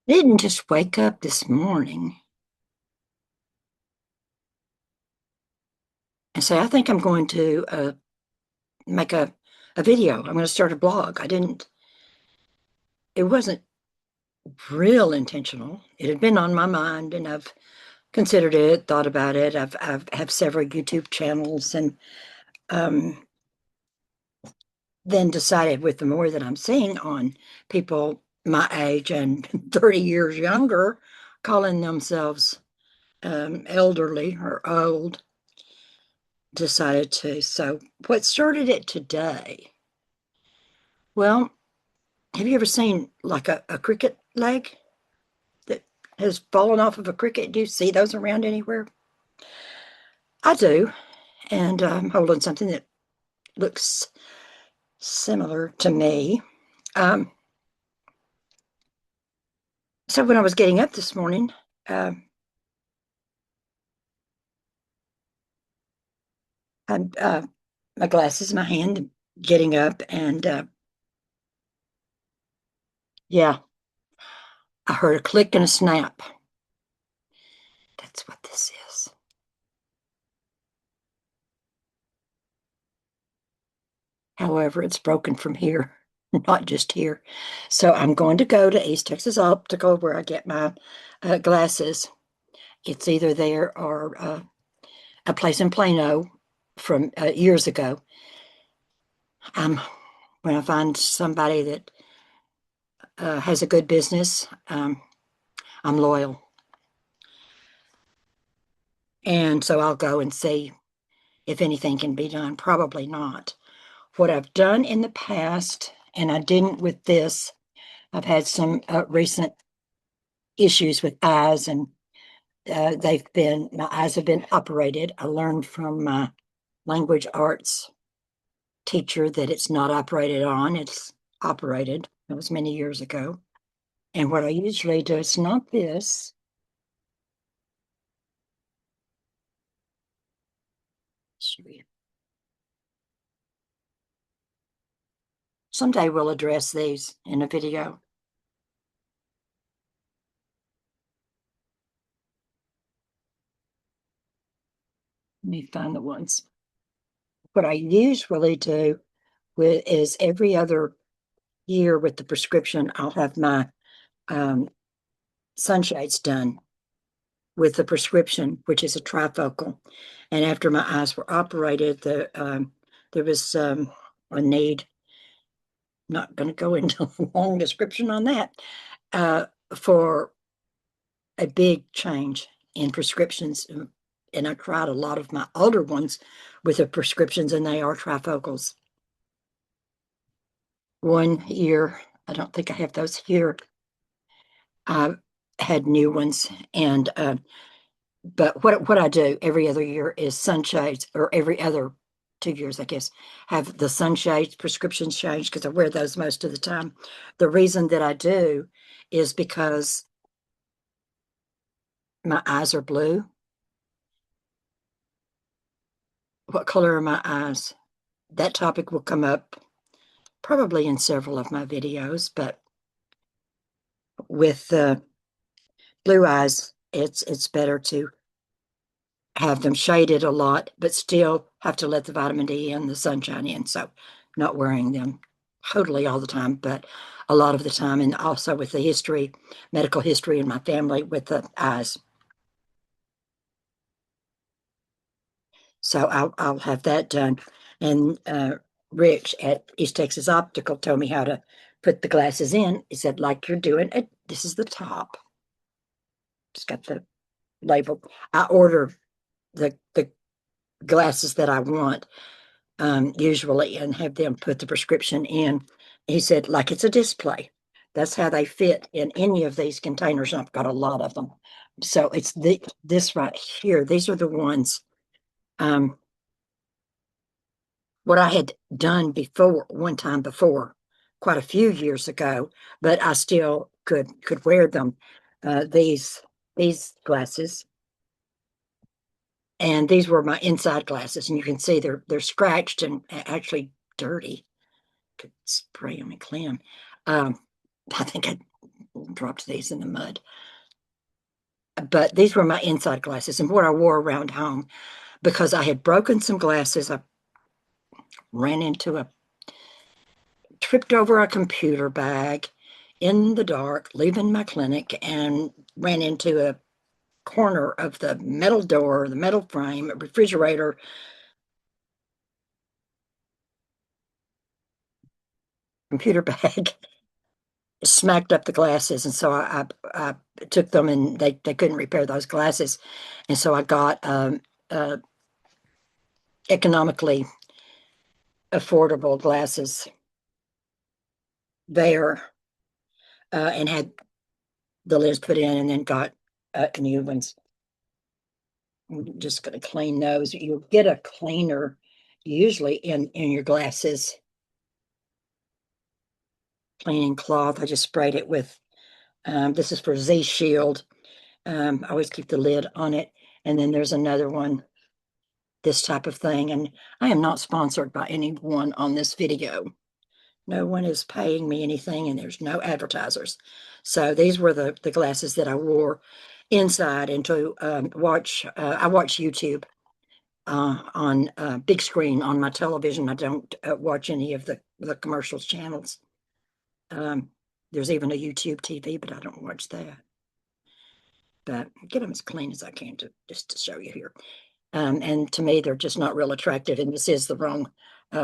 Didn't just wake up this morning and say, I think I'm going to make a video. I'm going to start a blog. It wasn't real intentional. It had been on my mind and I've considered it, thought about it. I've have several YouTube channels and um, then decided with the more that I'm seeing on people my age and 30 years younger calling themselves elderly or old, decided to. So, what started it today? Well, have you ever seen like a cricket leg that has fallen off of a cricket? Do you see those around anywhere? I do. And I'm holding something that looks similar to me. Um, so, when I was getting up this morning, um, I had my glasses in my hand, getting up, and yeah, I heard a click and a snap. That's what this is. However, it's broken from here, not just here. So I'm going to go to East Texas Optical where I get my glasses. It's either there or a place in Plano from years ago. Um, when I find somebody that has a good business, I'm loyal. And so I'll go and see if anything can be done. Probably not. What I've done in the past, and I didn't with this, I've had some recent issues with eyes, and my eyes have been operated. I learned from my language arts teacher that it's not operated on, it's operated. That was many years ago. And what I usually do, it's not this. Someday we'll address these in a video. Let me find the ones. What I usually do is every other year with the prescription, I'll have my um, sunshades done with the prescription, which is a trifocal. And after my eyes were operated, there was a need. Not going to go into a long description on that uh, for a big change in prescriptions. And I tried a lot of my older ones with the prescriptions, and they are trifocals. One year, I don't think I have those here. I had new ones, and but what I do every other year is sunshades, or every other 2 years, I guess, have the sunshades prescriptions changed because I wear those most of the time. The reason that I do is because my eyes are blue. What color are my eyes? That topic will come up probably in several of my videos, but with blue eyes, it's better to have them shaded a lot, but still have to let the vitamin D and the sunshine in. So not wearing them totally all the time, but a lot of the time. And also with the history, medical history in my family with the eyes. So I'll have that done. And Rich at East Texas Optical told me how to put the glasses in. He said, like you're doing it, this is the top. It's got the label. I order the glasses that I want usually and have them put the prescription in. He said, like it's a display. That's how they fit in any of these containers. I've got a lot of them. So it's this right here. These are the ones. Um, what I had done before, one time before, quite a few years ago, but I still could wear them. These glasses, and these were my inside glasses, and you can see they're scratched and actually dirty. Could spray them and clean them. Um, I think I dropped these in the mud. But these were my inside glasses and what I wore around home because I had broken some glasses. I tripped over a computer bag in the dark, leaving my clinic, and ran into a corner of the metal door, the metal frame, a refrigerator. Computer bag smacked up the glasses, and so I took them, and they couldn't repair those glasses, and so I got economically affordable glasses there, and had the lens put in, and then got new ones. I'm just going to clean those. You'll get a cleaner usually in your glasses. Cleaning cloth. I just sprayed it with. This is for Z Shield. I always keep the lid on it. And then there's another one, this type of thing. And I am not sponsored by anyone on this video. No one is paying me anything, and there's no advertisers. So these were the glasses that I wore inside and to watch. I watch YouTube on big screen on my television. I don't watch any of the commercials channels. There's even a YouTube TV, but I don't watch that. But get them as clean as I can just to show you here. And to me, they're just not real attractive. And this is the wrong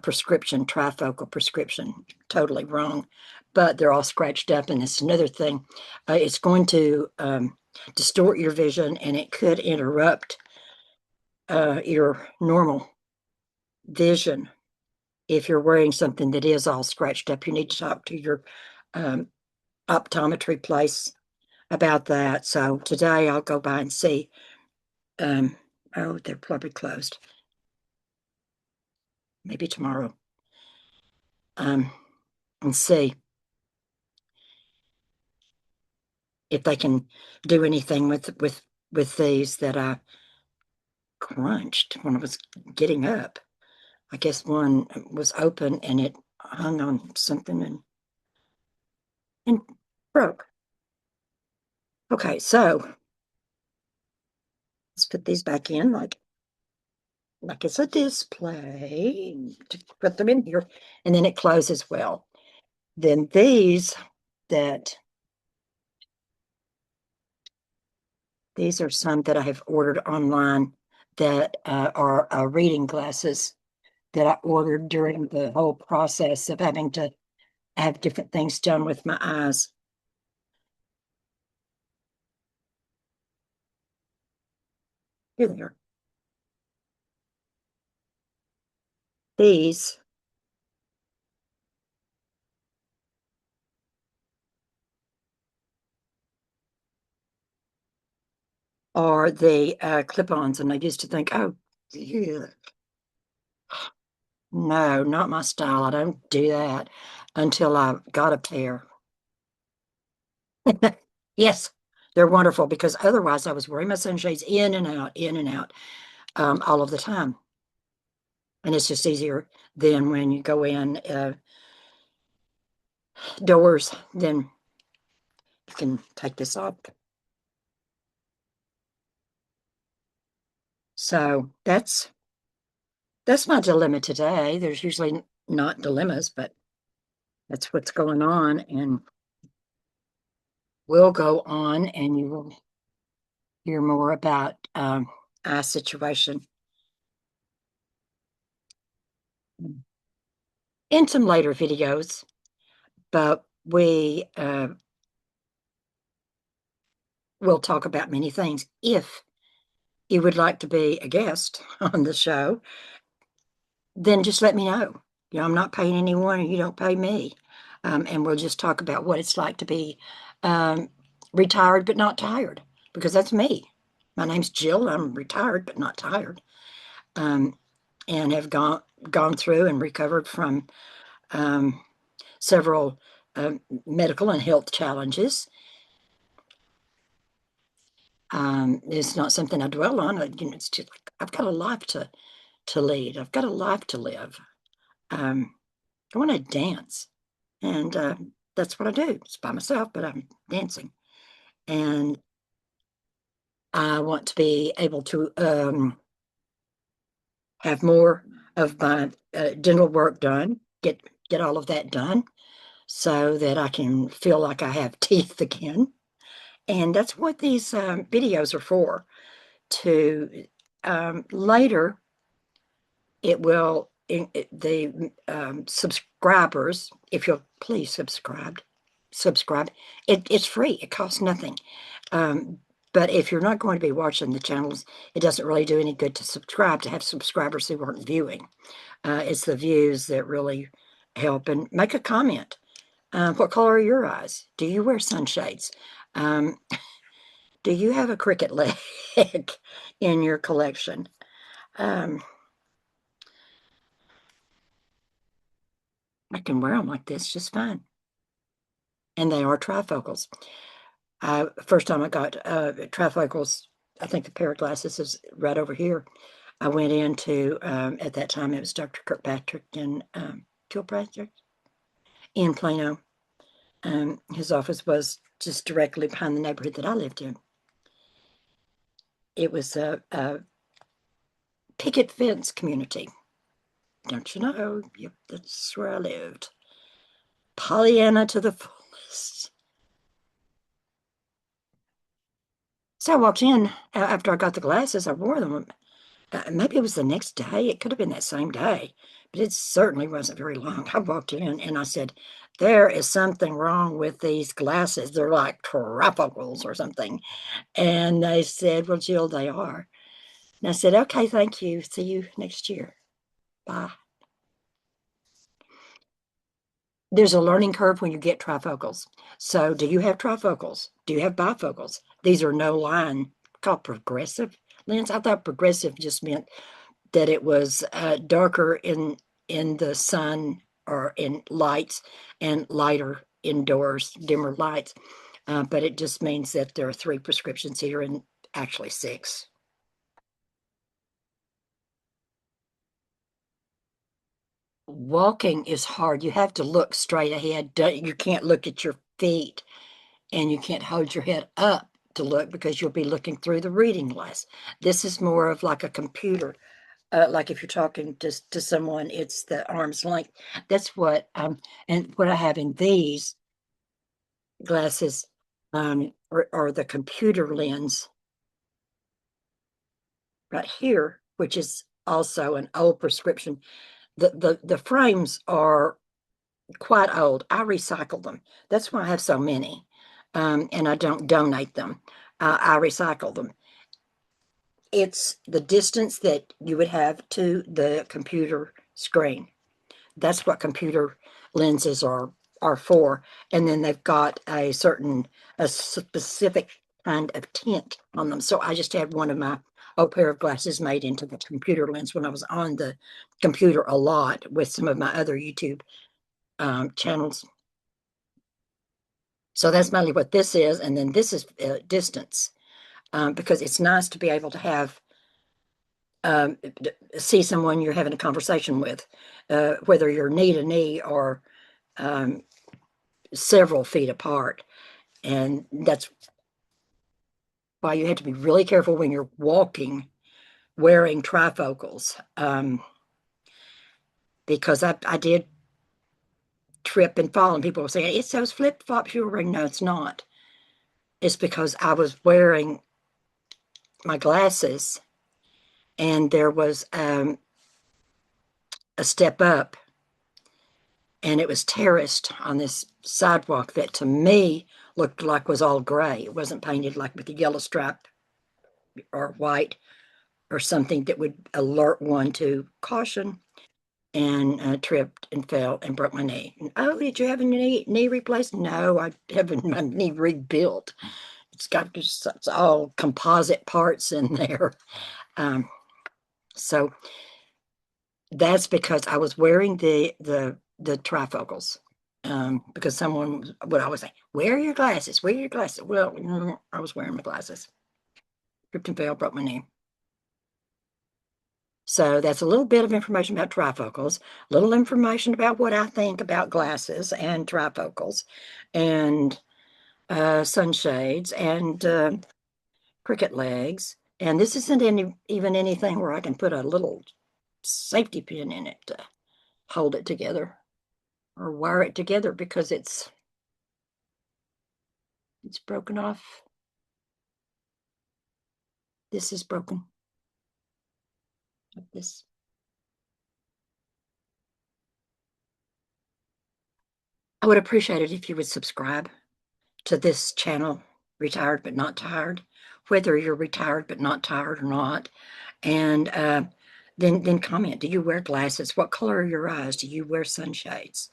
prescription, trifocal prescription, totally wrong. But they're all scratched up. And it's another thing. It's going to distort your vision, and it could interrupt your normal vision. If you're wearing something that is all scratched up, you need to talk to your optometry place about that. So today I'll go by and see. Oh, they're probably closed. Maybe tomorrow. And see if they can do anything with these that I crunched when I was getting up. I guess one was open and it hung on something and broke. Okay, so let's put these back in like it's a display to put them in here, and then it closes well. Then these are some that I have ordered online that are reading glasses that I ordered during the whole process of having to have different things done with my eyes. Here they are. These are the clip-ons, and I used to think, oh, yeah. No, not my style. I don't do that until I got a pair. Yes, they're wonderful because otherwise I was wearing my sunshades in and out, all of the time. And it's just easier than when you go in doors, then you can take this off. So that's my dilemma today. There's usually not dilemmas, but that's what's going on and will go on, and you will hear more about our situation in some later videos. But we will talk about many things. If you would like to be a guest on the show, then just let me know. You know, I'm not paying anyone, and you don't pay me. And we'll just talk about what it's like to be retired but not tired, because that's me. My name's Jill. I'm retired but not tired, and have gone through and recovered from several medical and health challenges. It's not something I dwell on. You know, it's just I've got a life to lead. I've got a life to live. I want to dance, and that's what I do. It's by myself, but I'm dancing. And I want to be able to have more of my dental work done, get all of that done so that I can feel like I have teeth again. And that's what these videos are for. To later, it will the subscribers, if you'll please subscribe. It's free. It costs nothing. Um, but if you're not going to be watching the channels, it doesn't really do any good to subscribe to have subscribers who aren't viewing. It's the views that really help. And make a comment. What color are your eyes? Do you wear sunshades? Um, do you have a cricket leg in your collection? Um, I can wear them like this just fine. And they are trifocals. First time I got trifocals, I think the pair of glasses is right over here. I went into, at that time, it was Dr. Kirkpatrick in Kilpatrick in Plano. His office was just directly behind the neighborhood that I lived in. It was a picket fence community. Don't you know? Yep, that's where I lived. Pollyanna to the fullest. So I walked in after I got the glasses. I wore them. Maybe it was the next day. It could have been that same day, but it certainly wasn't very long. I walked in and I said, there is something wrong with these glasses. They're like trifocals or something. And they said, well, Jill, they are. And I said, okay, thank you. See you next year. Bye. There's a learning curve when you get trifocals. So do you have trifocals? Do you have bifocals? These are no line, called progressive lens. I thought progressive just meant that it was darker in the sun or in lights and lighter indoors, dimmer lights. But it just means that there are 3 prescriptions here and actually 6. Walking is hard. You have to look straight ahead. You can't look at your feet and you can't hold your head up to look because you'll be looking through the reading glass. This is more of like a computer. Like if you're talking to someone, it's the arm's length. That's what and what I have in these glasses are the computer lens right here, which is also an old prescription. The frames are quite old. I recycle them. That's why I have so many. And I don't donate them. I recycle them. It's the distance that you would have to the computer screen. That's what computer lenses are for. And then they've got a specific kind of tint on them. So I just had one of my old pair of glasses made into the computer lens when I was on the computer a lot with some of my other YouTube channels. So that's mainly what this is. And then this is distance because it's nice to be able to have um, see someone you're having a conversation with, whether you're knee to knee or um, several feet apart. And that's why you have to be really careful when you're walking wearing trifocals. Because I did trip and fall, and people were saying, it's those flip flops you were wearing. No, it's not. It's because I was wearing my glasses and there was a step up and it was terraced on this sidewalk that to me looked like was all gray. It wasn't painted like with a yellow stripe or white or something that would alert one to caution, and tripped and fell and broke my knee. And, oh, did you have a knee replaced? No, I have my knee rebuilt. It's all composite parts in there. So that's because I was wearing the trifocals. Because someone would always say, wear your glasses, wear your glasses. Well, I was wearing my glasses. Tripped and fell, broke my knee. So that's a little bit of information about trifocals, a little information about what I think about glasses and trifocals and sunshades and cricket legs. And this isn't even anything where I can put a little safety pin in it to hold it together or wire it together because it's broken off. This is broken. Like this. I would appreciate it if you would subscribe to this channel, Retired But Not Tired, whether you're retired but not tired or not. And then comment, do you wear glasses? What color are your eyes? Do you wear sunshades?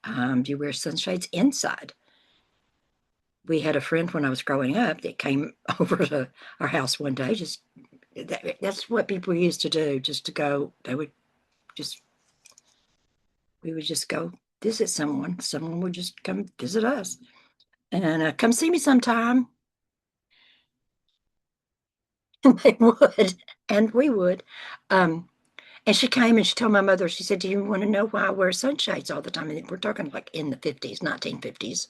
Do you wear sunshades inside? We had a friend when I was growing up that came over to our house one day. Just that's what people used to do, just to go. We would just go visit someone. Someone would just come visit us and come see me sometime. And they would, and we would. Um, and she came and she told my mother, she said, do you want to know why I wear sunshades all the time? And we're talking like in the 50s, 1950s,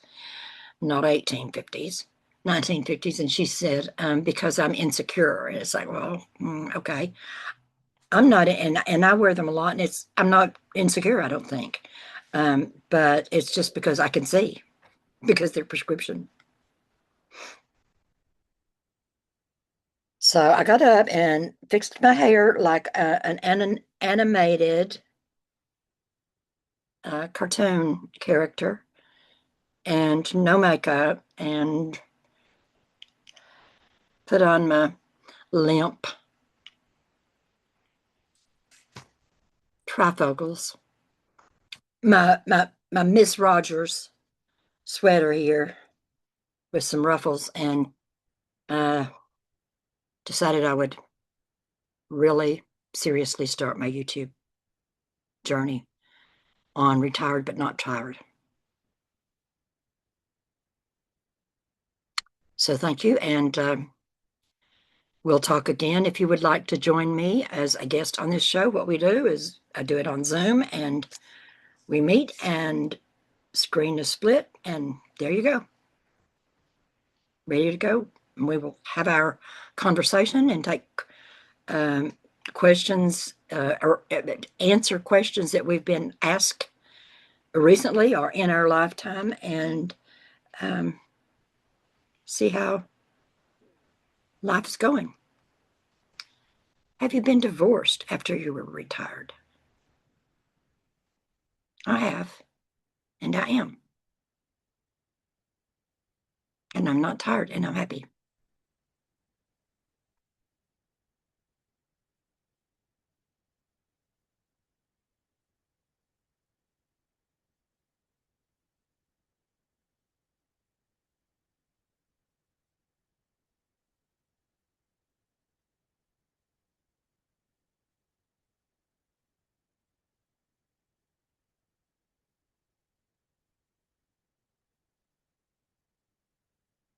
not 1850s, 1950s. And she said, because I'm insecure. And it's like, well, okay. I'm not, and I wear them a lot, and I'm not insecure, I don't think. But it's just because I can see, because they're prescription. So I got up and fixed my hair like an animated cartoon character, and no makeup, and put on my limp trifocals, my Miss Rogers sweater here with some ruffles, and uh, decided I would really seriously start my YouTube journey on Retired But Not Tired. So thank you, and we'll talk again. If you would like to join me as a guest on this show, what we do is I do it on Zoom, and we meet, and screen is split, and there you go. Ready to go. And we will have our conversation and take questions or answer questions that we've been asked recently or in our lifetime, and see how life is going. Have you been divorced after you were retired? I have, and I am. And I'm not tired, and I'm happy.